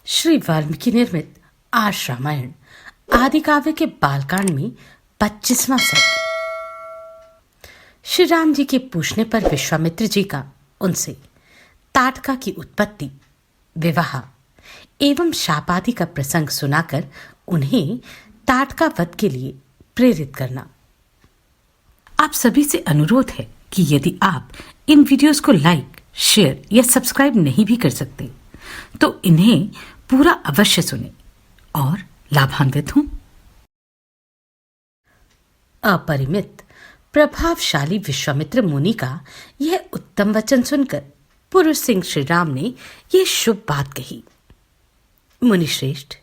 श्री वाल्मीकि निर्मित आर्ष रामायण आदि काव्य के बालकांड में 25वां सर्ग। श्री राम जी के पूछने पर विश्वामित्र जी का उनसे ताटका की उत्पत्ति, विवाह एवं शाप आदि का प्रसंग सुनाकर उन्हें ताटका वध के लिए प्रेरित करना। आप सभी से अनुरोध है कि यदि आप इन वीडियोस को लाइक, शेयर या सब्सक्राइब नहीं भी कर सकते तो इन्हें पूरा अवश्य सुने और लाभान्वित हों। अपरिमित प्रभावशाली विश्वामित्र मुनि का यह उत्तम वचन सुनकर पुरुष सिंह श्री राम ने यह शुभ बात कही। मुनिश्रेष्ठ,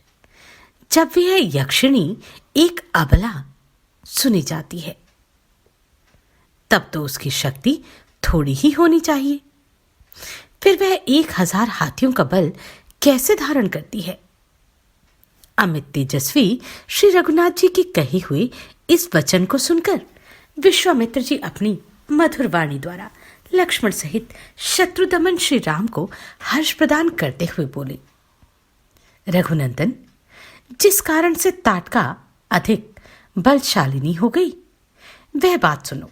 जब वह यक्षिणी एक अबला सुनी जाती है तब तो उसकी शक्ति थोड़ी ही होनी चाहिए, फिर वह 1000 हाथियों का बल कैसे धारण करती है। अमित तेजस्वी श्री रघुनाथ जी की कही हुई इस वचन को सुनकर विश्वामित्र जी अपनी मधुर वाणी द्वारा लक्ष्मण सहित शत्रुदमन श्री राम को हर्ष प्रदान करते हुए बोले, रघुनंदन, जिस कारण से ताटका अधिक बलशालिनी हो गई वह बात सुनो।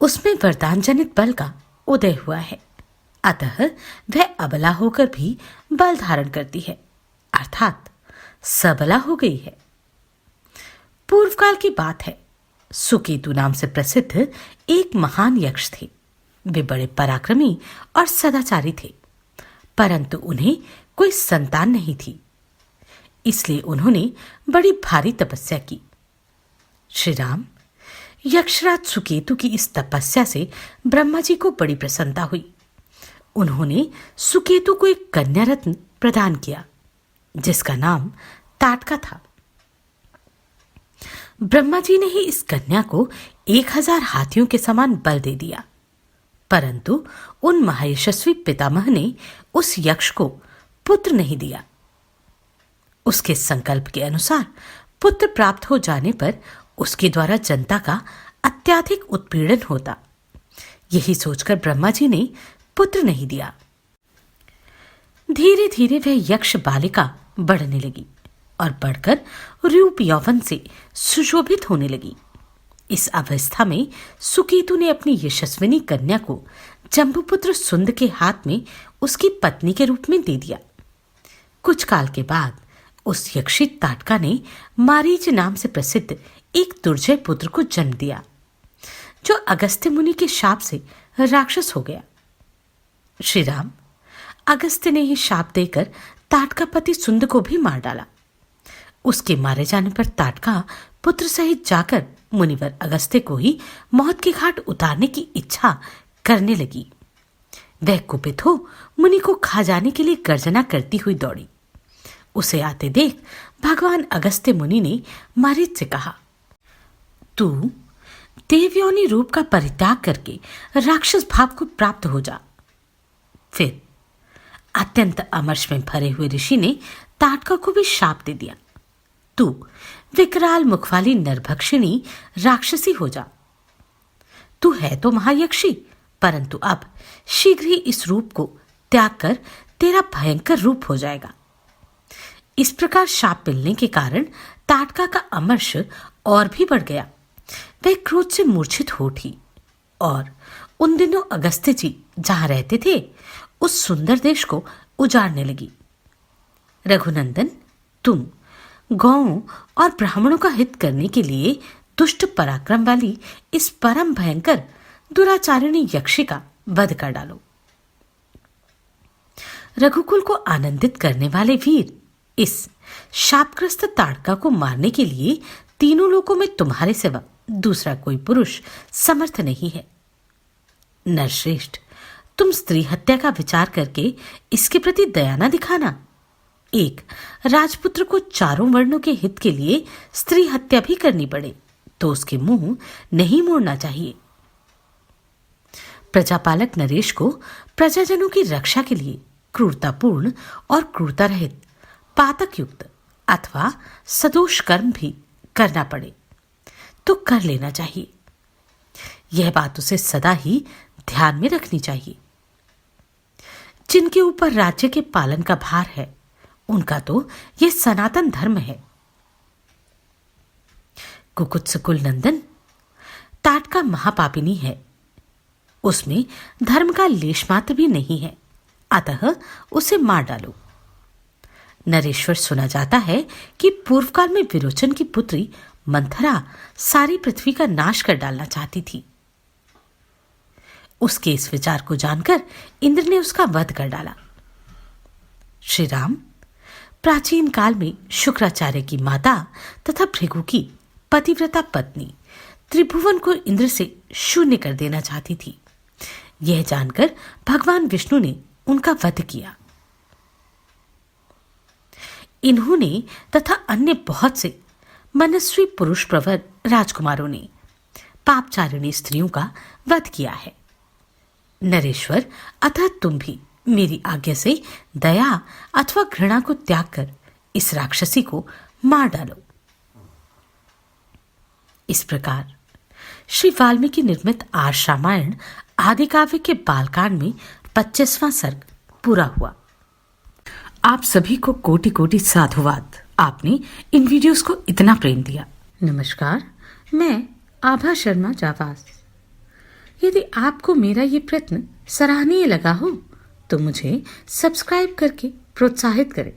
उसमें वरदान जनित बल का उदय हुआ है, अतः वह अबला होकर भी बल धारण करती है, अर्थात सबला हो गई है। पूर्व काल की बात है, सुकेतु नाम से प्रसिद्ध एक महान यक्ष थे। वे बड़े पराक्रमी और सदाचारी थे, परंतु उन्हें कोई संतान नहीं थी, इसलिए उन्होंने बड़ी भारी तपस्या की। श्री राम, यक्षराज सुकेतु की इस तपस्या से ब्रह्मा जी को बड़ी प्रसन्नता हुई। उन्होंने सुकेतु को एक कन्या रत्न प्रदान किया जिसका नाम ताटका था। ब्रह्मा जी ने ही इस कन्या को 1000 हाथियों के समान बल दे दिया, परंतु उन महायशस्वी पितामह ने उस यक्ष को पुत्र नहीं दिया। उसके संकल्प के अनुसार पुत्र प्राप्त हो जाने पर उसके द्वारा जनता का अत्यधिक उत्पीड़न होता। यही सोचकर ब्रह्मा जी ने पुत्र नहीं दिया। धीरे धीरे वह यक्ष बालिका बढ़ने लगी और बढ़कर रूप यौवन से सुशोभित होने लगी। इस अवस्था में सुकेतु ने अपनी यशस्विनी कन्या को जम्बूपुत्र सुंद के हाथ में उसकी पत्नी के रूप में दे दिया। कुछ काल के बाद उस यक्षित ताटका ने मारीच नाम से प्रसिद्ध एक दुर्जय पुत्र को जन्म दिया, जो अगस्त्य मुनि के शाप से राक्षस हो गया। श्री राम, अगस्त्य ने ही शाप देकर ताटका पति सुंद को भी मार डाला। उसके मारे जाने पर ताटका पुत्र सहित जाकर मुनिवर अगस्त्य को ही मौत के घाट उतारने की इच्छा करने लगी। वह कुपित हो मुनि को खा जाने के लिए गर्जना करती हुई दौड़ी। उसे आते देख भगवान अगस्त्य मुनि ने मारीच से कहा, तू देवयोनि रूप का परित्याग करके राक्षस भाव को प्राप्त हो जा। फिर अत्यंत अमर्ष में भरे हुए ऋषि ने ताटका को भी शाप दे दिया, तू विकराल मुख वाली नरभक्षिणी राक्षसी हो जा। तू है तो महायक्षी, परंतु अब शीघ्र ही इस रूप को त्याग कर तेरा भयंकर रूप हो जाएगा। इस प्रकार शाप मिलने के कारण ताटका का अमर्ष और भी बढ़ गया। वह क्रोध से मूर्छित हो उठी और उन दिनों अगस्त्य जी जहां रहते थे उस सुंदर देश को उजाड़ने लगी। रघुनंदन, तुम गौओं और ब्राह्मणों का हित करने के लिए दुष्ट पराक्रम वाली इस परम भयंकर दुराचारिणी यक्षी का वध कर डालो। रघुकुल को आनंदित करने वाले वीर, इस शापग्रस्त ताटका को मारने के लिए तीनों लोकों में तुम्हारे सिवा दूसरा कोई पुरुष समर्थ नहीं है। नरश्रेष्ठ, तुम स्त्री हत्या का विचार करके इसके प्रति दया न दिखाना। एक राजपुत्र को चारों वर्णों के हित के लिए स्त्री हत्या भी करनी पड़े तो उसके मुंह नहीं मोड़ना चाहिए। प्रजापालक नरेश को प्रजाजनों की रक्षा के लिए क्रूरतापूर्ण और क्रूरता रहित पातक युक्त अथवा सदोष कर्म भी करना पड़े तो कर लेना चाहिए। यह बात उसे सदा ही ध्यान में रखनी चाहिए। जिनके ऊपर राज्य के पालन का भार है, उनका तो यह सनातन धर्म है। कुकुत्सकुल नंदन ताटका महापापिनी है, उसमें धर्म का लेश मात्र भी नहीं है, अतः उसे मार डालो। नरेश्वर सुना जाता है कि पूर्वकाल में विरोचन की पुत्री मंथरा सारी पृथ्वी का नाश कर डालना चाहती थी। उसके इस विचार को जानकर इंद्र ने उसका वध कर डाला। श्री राम प्राचीन काल में शुक्राचार्य की माता तथा भृगु की पतिव्रता पत्नी त्रिभुवन को इंद्र से शून्य कर देना चाहती थी। यह जानकर भगवान विष्णु ने उनका वध किया। इन्होंने तथा अन्य बहुत से मनस्वी पुरुष प्रवर राजकुमारों ने पापचारिणी स्त्रियों का वध किया है। नरेश्वर, अतः तुम भी मेरी आज्ञा से दया अथवा घृणा को त्याग कर इस राक्षसी को मार डालो। इस प्रकार श्री वाल्मीकि निर्मित आर्ष रामायण आदि काव्य के बालकांड में 25वां सर्ग पूरा हुआ। आप सभी को कोटि कोटि साधुवाद। आपने इन वीडियोस को इतना प्रेम दिया। नमस्कार, मैं आभा शर्मा जावास। यदि आपको मेरा ये प्रयत्न सराहनीय लगा हो तो मुझे सब्सक्राइब करके प्रोत्साहित करें।